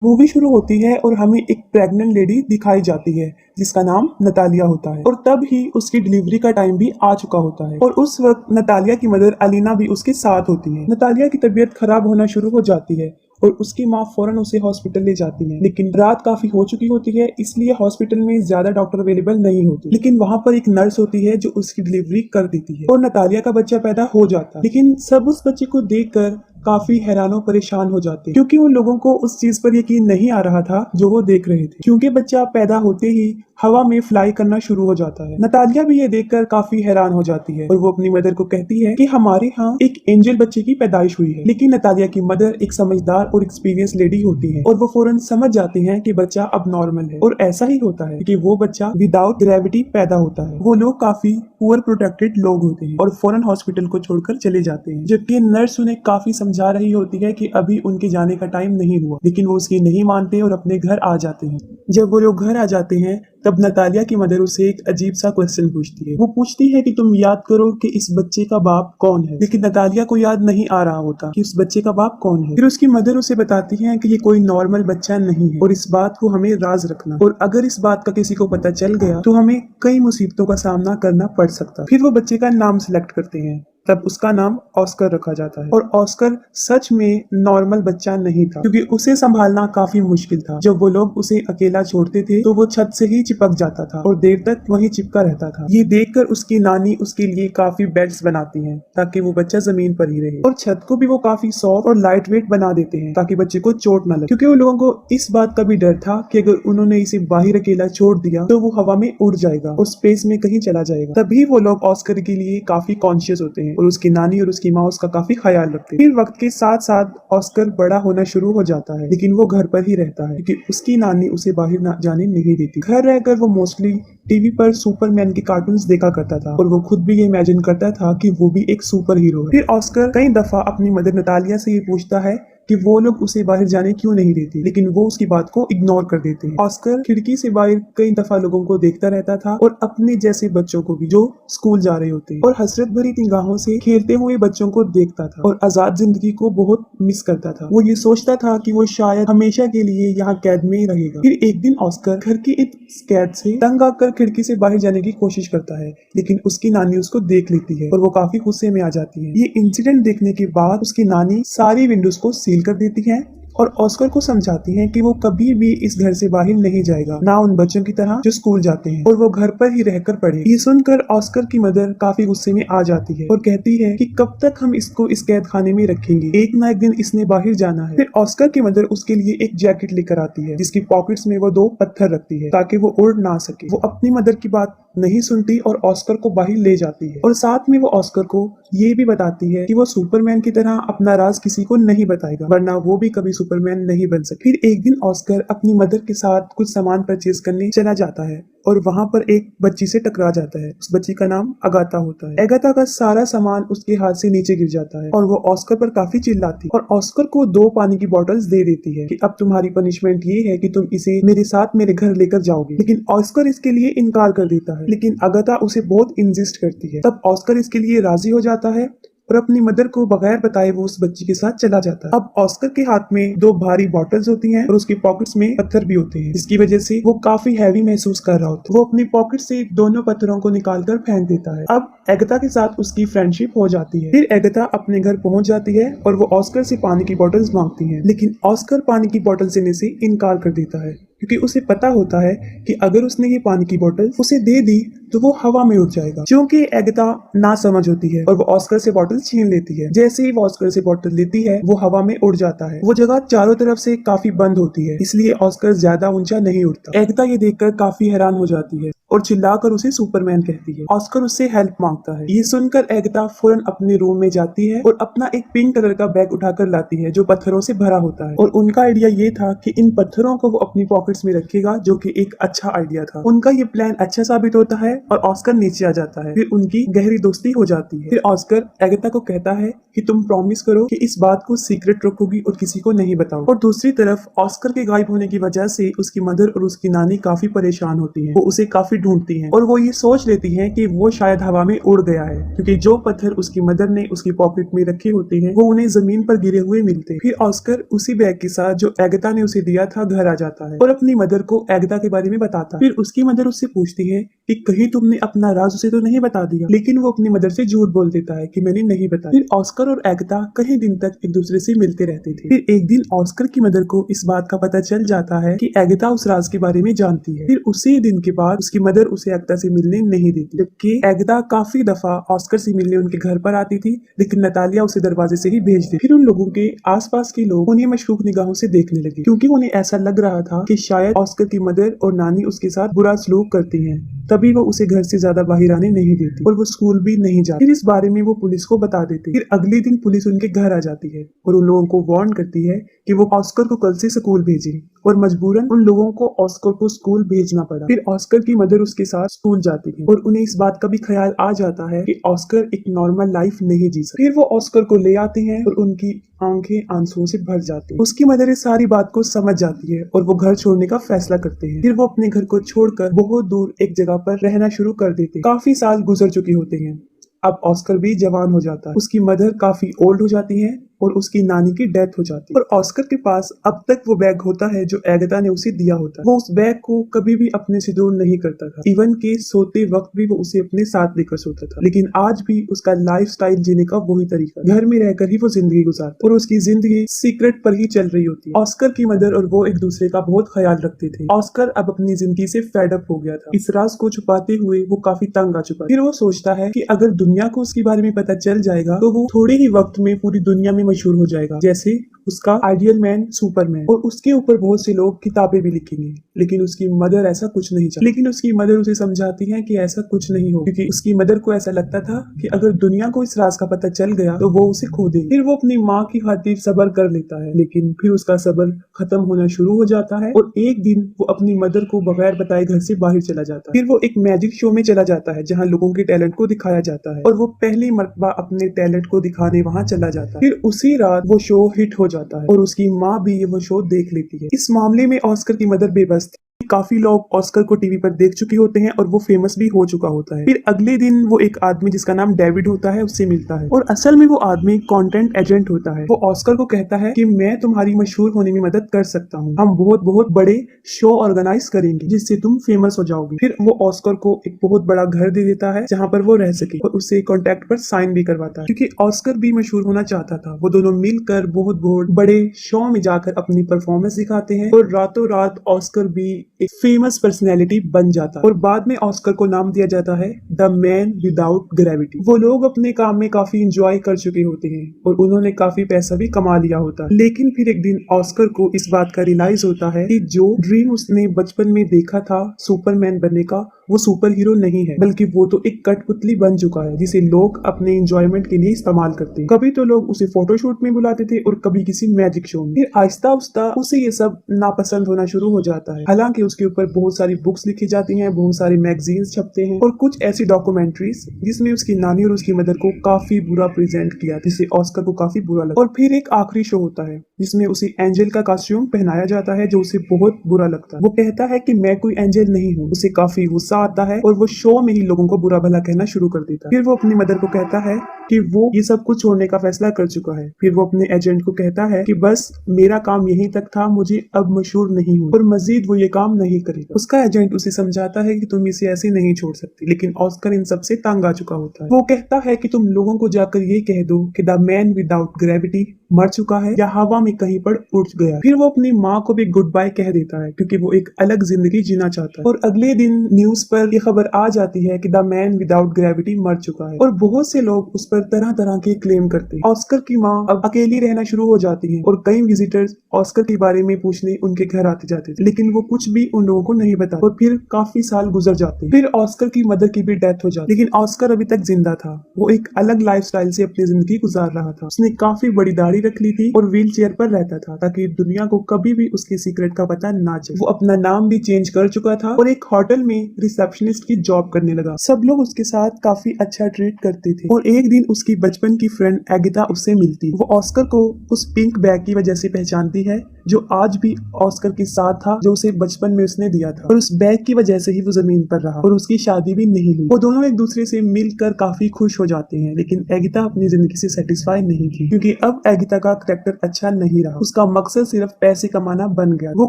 Movie शुरू होती है और हमें एक प्रेग्नेंट लेडी दिखाई जाती है जिसका नाम नतालिया होता है और तब ही उसकी डिलीवरी का टाइम भी आ चुका होता है और उस वक्त नतालिया की मदर अलीना भी उसके साथ होती है। नतालिया की तबीयत खराब होना शुरू हो जाती है और उसकी माँ फौरन उसे हॉस्पिटल ले जाती है, लेकिन रात काफी हो चुकी होती है इसलिए हॉस्पिटल में ज्यादा डॉक्टर अवेलेबल नहीं होते। लेकिन वहाँ पर एक नर्स होती है जो उसकी डिलीवरी कर देती है और नतालिया का बच्चा पैदा हो जाता है। लेकिन सब उस बच्चे को देखकर काफी हैरान और परेशान हो जाते हैं क्योंकि उन लोगों को उस चीज पर यकीन नहीं आ रहा था जो वो देख रहे थे, क्योंकि बच्चा पैदा होते ही हवा में फ्लाई करना शुरू हो जाता है। नतालिया भी ये देखकर काफी हैरान हो जाती है और वो अपनी मदर को कहती है कि हमारे यहाँ एक एंजल बच्चे की पैदाइश हुई है। लेकिन नतालिया की मदर एक समझदार और एक्सपीरियंस लेडी होती है और वो फौरन समझ जाती है कि बच्चा अब नॉर्मल है और ऐसा ही होता है कि वो बच्चा विदाउट ग्रेविटी पैदा होता है। वो लोग काफी पुअर प्रोटेक्टेड लोग होते हैं और फौरन हॉस्पिटल को छोड़कर चले जाते हैं, जबकि नर्स उन्हें काफी समझा रही होती है कि अभी उनके जाने का टाइम नहीं हुआ, लेकिन वो उसकी नहीं मानते और अपने घर आ जाते हैं। जब वो लोग घर आ जाते हैं तब नतालिया की मदर उसे एक अजीब सा क्वेश्चन पूछती है। वो पूछती है कि तुम याद करो कि इस बच्चे का बाप कौन है, लेकिन नतालिया को याद नहीं आ रहा होता कि उस बच्चे का बाप कौन है। फिर उसकी मदर उसे बताती है कि ये कोई नॉर्मल बच्चा नहीं है और इस बात को हमें राज रखना, और अगर इस बात का किसी को पता चल गया तो हमें कई मुसीबतों का सामना करना पड़ सकता है। फिर वो बच्चे का नाम सिलेक्ट करते हैं, तब उसका नाम ऑस्कर रखा जाता है और ऑस्कर सच में नॉर्मल बच्चा नहीं था क्योंकि उसे संभालना काफी मुश्किल था। जब वो लोग उसे अकेला छोड़ते थे तो वो छत से ही चिपक जाता था और देर तक वहीं चिपका रहता था। ये देखकर उसकी नानी उसके लिए काफी बेड्स बनाती हैं ताकि वो बच्चा जमीन पर ही रहे, और छत को भी वो काफी सॉफ्ट और लाइट वेट बना देते हैं ताकि बच्चे को चोट न लगे, क्योंकि उन लोगों को इस बात का भी डर था कि अगर उन्होंने इसे बाहर अकेला छोड़ दिया तो वो हवा में उड़ जाएगा और स्पेस में कहीं चला जाएगा। तभी वो लोग ऑस्कर के लिए काफी कॉन्शियस होते हैं और उसकी नानी और उसकी माँ उसका काफी ख्याल रखते हैं। फिर वक्त के साथ साथ ऑस्कर बड़ा होना शुरू हो जाता है, लेकिन वो घर पर ही रहता है क्योंकि उसकी नानी उसे बाहर जाने नहीं देती। घर रहकर वो मोस्टली टीवी पर सुपरमैन के कार्टून्स देखा करता था और वो खुद भी ये इमेजिन करता था कि वो भी एक सुपर हीरो है। फिर ऑस्कर कई दफा अपनी मदर नतालिया से ये पूछता है कि वो लोग उसे बाहर जाने क्यों नहीं देते, लेकिन वो उसकी बात को इग्नोर कर देते हैं। ऑस्कर खिड़की से बाहर कई दफा लोगों को देखता रहता था और अपने जैसे बच्चों को भी जो स्कूल जा रहे होते हैं, और हसरत भरी निगाहों से खेलते हुए बच्चों को देखता था और आजाद जिंदगी को बहुत मिस करता था। वो ये सोचता था कि वो शायद हमेशा के लिए यहाँ कैद में ही रहेगा। फिर एक दिन ऑस्कर घर की इस कैद से तंग आकर खिड़की से बाहर जाने की कोशिश करता है, लेकिन उसकी नानी उसको देख लेती है और वो काफी गुस्से में आ जाती है। ये इंसिडेंट देखने के बाद उसकी नानी सारी विंडोज को सील कर देती है और ऑस्कर को समझाती हैं कि वो कभी भी इस घर से बाहर नहीं जाएगा, ना उन बच्चों की तरह जो स्कूल जाते हैं, और वो घर पर ही रहकर पढ़े। ये सुनकर ऑस्कर की मदर काफी गुस्से में आ जाती है और कहती है कि कब तक हम इसको इस कैद खाने में रखेंगे, एक ना एक दिन इसने बाहर जाना है। फिर ऑस्कर की मदर उसके लिए एक जैकेट लेकर आती है जिसकी पॉकेट्स में वो 2 पत्थर रखती है ताकि वो उड़ ना सके। वो अपनी मदर की बात नहीं सुनती और ऑस्कर को बाहर ले जाती है, और साथ में वो ऑस्कर को ये भी बताती है कि वो सुपरमैन की तरह अपना राज किसी को नहीं बताएगा, वरना वो भी कभी सुपरमैन नहीं बन सके। फिर एक दिन ऑस्कर अपनी मदर के साथ कुछ सामान परचेज करने चला जाता है और वहाँ पर एक बच्ची से टकरा जाता है। उस बच्ची का नाम अगाथा होता है। अगाथा का सारा सामान उसके हाथ से नीचे गिर जाता है और वो ऑस्कर पर काफी चिल्लाती है और ऑस्कर को 2 पानी की बोतल्स दे देती है कि अब तुम्हारी पनिशमेंट ये है कि तुम इसे मेरे साथ मेरे घर लेकर जाओगे। लेकिन ऑस्कर इसके लिए इनकार कर देता है, लेकिन अगाथा उसे बहुत इंसिस्ट करती है। तब ऑस्कर इसके लिए राजी हो जाता है और अपनी मदर को बगैर बताए वो उस बच्ची के साथ चला जाता है। अब ऑस्कर के हाथ में 2 भारी बॉटल्स होती हैं और उसकी पॉकेट्स में पत्थर भी होते हैं, जिसकी वजह से वो काफी हैवी महसूस कर रहा होता है। वो अपनी पॉकेट से दोनों पत्थरों को निकालकर फेंक देता है। अब एगाथा के साथ उसकी फ्रेंडशिप हो जाती है। फिर एगाथा अपने घर पहुंच जाती है और वो ऑस्कर से पानी की बोतल्स मांगती है, लेकिन ऑस्कर पानी की बोतल देने से इनकार कर देता है क्योंकि उसे पता होता है कि अगर उसने ये पानी की बोतल उसे दे दी तो वो हवा में उड़ जाएगा। क्योंकि एगाथा ना समझ होती है और वो ऑस्कर से बोतल छीन लेती है। जैसे ही वो ऑस्कर से बोतल लेती है वो हवा में उड़ जाता है। वो जगह चारों तरफ से काफी बंद होती है, इसलिए ऑस्कर ज्यादा ऊंचा नहीं उड़ता। एगाथा ये देखकर काफी हैरान हो जाती है और चिल्लाकर उसे सुपरमैन कहती है। ऑस्कर उससे हेल्प मांगता है। ये सुनकर एगाथा फौरन अपने रूम में जाती है और अपना एक पिंक कलर का बैग उठाकर लाती है जो पत्थरों से भरा होता है, और उनका आइडिया ये था कि इन पत्थरों को वो अपनी पॉकेट्स में रखेगा, जो कि एक अच्छा आइडिया था। उनका ये प्लान अच्छा साबित होता है और ऑस्कर नीचे आ जाता है। फिर उनकी गहरी दोस्ती हो जाती है। फिर ऑस्कर एगाथा को कहता है कि तुम प्रॉमिस करो कि इस बात को सीक्रेट रखोगी और किसी को नहीं बताओ। और दूसरी तरफ ऑस्कर के गायब होने की वजह से उसकी मदर और उसकी नानी काफी परेशान होती है। वो उसे काफी ढूंढती हैं और वो ये सोच लेती हैं कि वो शायद हवा में उड़ गया है, क्योंकि जो पत्थर उसकी मदर ने उसकी पॉकेट में रखे होते हैं वो उन्हें जमीन पर गिरे हुए मिलते हैं। फिर ऑस्कर उसी बैग के साथ जो एगता ने उसे दिया था घर आ जाता है और अपनी मदर को एगता के बारे में बताता है। फिर उसकी मदर उससे पूछती है कि कहीं तुमने अपना राज उसे तो नहीं बता दिया, लेकिन वो अपनी मदर से झूठ बोल देता है कि मैंने नहीं बताया। फिर ऑस्कर और एगता कई दिन तक एक दूसरे से मिलते रहते थे। फिर एक दिन ऑस्कर की मदर को इस बात का पता चल जाता है कि एगता उस राज के बारे में जानती है। फिर उसी दिन के बाद उसकी मदर उसे एगता से मिलने नहीं देती, जबकि एगता काफी दफा ऑस्कर से मिलने उनके घर पर आती थी, लेकिन नतालिया उसे दरवाजे से ही भेज दी। फिर उन लोगों के आसपास के लोग उन्हें मशकूक निगाहों से देखने लगे, क्योंकि उन्हें ऐसा लग रहा था कि शायद ऑस्कर की मदर और नानी उसके साथ बुरा सलूक करती हैं, तभी वो उसे घर से ज्यादा बाहर आने नहीं देती और वो स्कूल भी नहीं जाती। फिर इस बारे में वो पुलिस को बता देती। फिर अगले दिन पुलिस उनके घर आ जाती है और उन लोगों को वार्न करती है कि वो ऑस्कर को कल से स्कूल भेजें, और मजबूरन उन लोगों को ऑस्कर को स्कूल भेजना पड़ा। फिर ऑस्कर की मदर उसके साथ स्कूल जाती है और उन्हें इस बात का भी ख्याल आ जाता है कि ऑस्कर एक नॉर्मल लाइफ नहीं जी सकता। फिर वो ऑस्कर को ले आते हैं और उनकी आंखें आंसुओं से भर जाती हैं। उसकी मदर इस सारी बात को समझ जाती है और वो घर छोड़ने का फैसला करते हैं। फिर वो अपने घर को छोड़कर बहुत दूर एक जगह पर रहना शुरू कर देते हैं। काफी साल गुजर चुके होते हैं। अब ऑस्कर भी जवान हो जाता है, उसकी मदर काफी ओल्ड हो जाती है और उसकी नानी की डेथ हो जाती है, और ऑस्कर के पास अब तक वो बैग होता है जो एगता ने उसे दिया होता है। वो उस बैग को कभी भी अपने से दूर नहीं करता था, इवन के सोते वक्त भी वो उसे अपने साथ लेकर सोता था। लेकिन आज भी उसका लाइफस्टाइल जीने का वही तरीका, घर में रहकर ही वो जिंदगी गुजारता और उसकी जिंदगी सीक्रेट पर ही चल रही होती है। ऑस्कर की मदर और वो एक दूसरे का बहुत ख्याल रखते थे। ऑस्कर अब अपनी जिंदगी से फेड अप हो गया था। इस राज को छुपाते हुए वो काफी तंग आ चुका। फिर वो सोचता है कि अगर दुनिया को उसके बारे में पता चल जाएगा तो वो थोड़े ही वक्त में पूरी दुनिया में मशहूर हो जाएगा, जैसे उसका आइडियल मैन सुपरमैन, और उसके ऊपर बहुत से लोग किताबें भी लिखेंगे। लेकिन उसकी मदर ऐसा कुछ नहीं चाहती। लेकिन उसकी मदर उसे समझाती है कि ऐसा कुछ नहीं हो, क्योंकि उसकी मदर को ऐसा लगता था कि अगर दुनिया को इस राज का पता चल गया तो वो उसे खो देगी। फिर वो अपनी माँ की खातिर सब्र कर लेता है, लेकिन फिर उसका सब्र खत्म होना शुरू हो जाता है और एक दिन वो अपनी मदर को बगैर बताए घर से बाहर चला जाता है। फिर वो एक मैजिक शो में चला जाता है जहाँ लोगों के टैलेंट को दिखाया जाता है, और वो पहली मर्तबा अपने टैलेंट को दिखाने वहाँ चला जाता है। फिर उसी रात वो शो हिट हो जाता है और उसकी माँ भी ये वो शो देख लेती है। इस मामले में ऑस्कर की मदर बेबस थी। काफी लोग ऑस्कर को टीवी पर देख चुके होते हैं और वो फेमस भी हो चुका होता है। फिर अगले दिन वो एक आदमी जिसका नाम डेविड होता है उससे मिलता है, और असल में वो आदमी कंटेंट एजेंट होता है। वो ऑस्कर को कहता है कि मैं तुम्हारी मशहूर होने में मदद कर सकता हूँ, हम बहुत बहुत बड़े शो ऑर्गेनाइज करेंगे जिससे तुम फेमस हो जाओगे। फिर वो ऑस्कर को एक बहुत बड़ा घर दे देता है जहाँ पर वो रह सके, और उससे कॉन्ट्रैक्ट पर साइन भी करवाता है, क्योंकि ऑस्कर भी मशहूर होना चाहता था। वो दोनों मिलकर बहुत बहुत बड़े शो में जाकर अपनी परफॉर्मेंस दिखाते हैं और रातों रात ऑस्कर भी एक फेमस पर्सनैलिटी बन जाता है, और बाद में ऑस्कर को नाम दिया जाता है द मैन विदाउट ग्रेविटी। वो लोग अपने काम में काफी इंजॉय कर चुके होते हैं और उन्होंने काफी पैसा भी कमा लिया होता है। लेकिन फिर एक दिन ऑस्कर को इस बात का रियलाइज होता है कि जो ड्रीम उसने बचपन में देखा था सुपरमैन बनने का, वो सुपर हीरो नहीं है, बल्कि वो तो एक कठपुतली बन चुका है जिसे लोग अपने एंजॉयमेंट के लिए इस्तेमाल करते हैं। कभी तो लोग उसे फोटोशूट में बुलाते थे और कभी किसी मैजिक शो में। फिर आहिस्ता आहिस्ता उसे ये सब नापसंद होना शुरू हो जाता है। हालांकि उसके ऊपर बहुत सारी बुक्स लिखी जाती हैं, बहुत सारी मैगजीन्स छपते हैं और कुछ ऐसी डॉक्यूमेंट्रीज जिसमें उसकी नानी और उसकी मदर को काफी बुरा प्रेजेंट किया, जिससे ऑस्कर को काफी बुरा लगा। और फिर एक आखिरी शो होता है जिसमें उसे एंजल का कॉस्ट्यूम पहनाया जाता है, जो उसे बहुत बुरा लगता है। वो कहता है कि मैं कोई एंजल नहीं हूँ। उसे काफी गुस्सा आता है और वो शो में ही लोगों को बुरा भला कहना शुरू कर देता है। फिर वो अपनी मदर को कहता है कि वो ये सब कुछ छोड़ने का फैसला कर चुका है। फिर वो अपने एजेंट को कहता है कि बस मेरा काम यहीं तक था, मुझे अब मशहूर नहीं हूँ और मजीद वो ये काम नहीं करेगा। उसका एजेंट उसे समझाता है कि तुम इसे ऐसे नहीं छोड़ सकती, लेकिन ऑस्कर इन सब से तंग आ चुका होता है। वो कहता है कि तुम लोगों को जाकर ये कह दो कि द मैन विदाउट ग्रेविटी मर चुका है या हवा में कहीं पर उड़ गया। फिर वो अपनी माँ को भी गुड बाय कह देता है, क्योंकि वो एक अलग जिंदगी जीना चाहता है। और अगले दिन न्यूज पर ये खबर आ जाती है कि द मैन विदाउट ग्रेविटी मर चुका है, और बहुत से लोग उस पर तरह तरह के क्लेम करते हैं। ऑस्कर की माँ अब अकेली रहना शुरू हो जाती है और कई विजिटर्स ऑस्कर के बारे में पूछने उनके घर आते जाते थे, लेकिन वो कुछ भी उन लोगों को नहीं बता। और फिर काफी साल गुजर जाते हैं। फिर ऑस्कर की मदर की भी डेथ हो जाती, लेकिन ऑस्कर अभी तक जिंदा था। वो एक अलग लाइफस्टाइल से अपनी जिंदगी गुजार रहा था। उसने काफी बड़ी दाढ़ी रख ली थी और व्हील चेयर पर रहता था ताकि दुनिया को कभी भी उसके सीक्रेट का पता ना चले। वो अपना नाम भी चेंज कर चुका था और एक होटल में रिसेप्शनिस्ट की जॉब करने लगा। सब लोग उसके साथ काफी अच्छा ट्रीट करते थे और एक दिन उसकी बचपन की फ्रेंड एगिता उससे मिलती। वो ऑस्कर को उस पिंक बैग की वजह से पहचानती है जो आज भी ऑस्कर के साथ था, जो उसे बचपन में उसने दिया था, और उस बैग की वजह से ही वो जमीन पर रहा और उसकी शादी भी नहीं हुई। वो दोनों एक दूसरे से मिलकर काफी खुश हो जाते हैं, लेकिन एगिता अपनी जिंदगी से सेटिस्फाई नहीं थी क्योंकि अब एगिता का कैरेक्टर अच्छा नहीं रहा। उसका मकसद सिर्फ पैसे कमाना बन गया। वो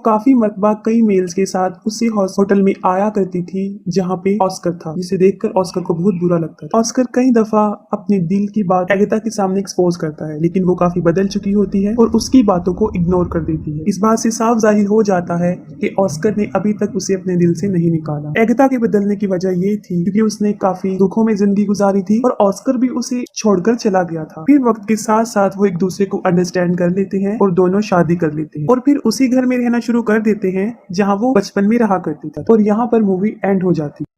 काफी मरतबा कई मेल्स के साथ उसी होटल में आया करती थी जहाँ पे ऑस्कर था, जिसे देखकर ऑस्कर को बहुत बुरा लगता था। ऑस्कर कई दफा अपने दिल की बात एगिता के सामने एक्सपोज करता है, लेकिन वो काफी बदल चुकी होती है और उसकी बातों को इग्नोर कर देती है। इस बात से साफ जाहिर हो जाता है कि ऑस्कर ने अभी तक उसे अपने दिल से नहीं निकाला। एगिता के बदलने की वजह ये थी क्योंकि उसने काफी दुखों में जिंदगी गुजारी थी और ऑस्कर भी उसे छोड़कर चला गया था। फिर वक्त के साथ साथ वो एक दूसरे को अंडरस्टैंड कर लेते हैं और दोनों शादी कर लेते हैं और फिर उसी घर में रहना शुरू कर देते हैं जहाँ वो बचपन में रहा करती थी और यहाँ पर मूवी एंड हो जाती है।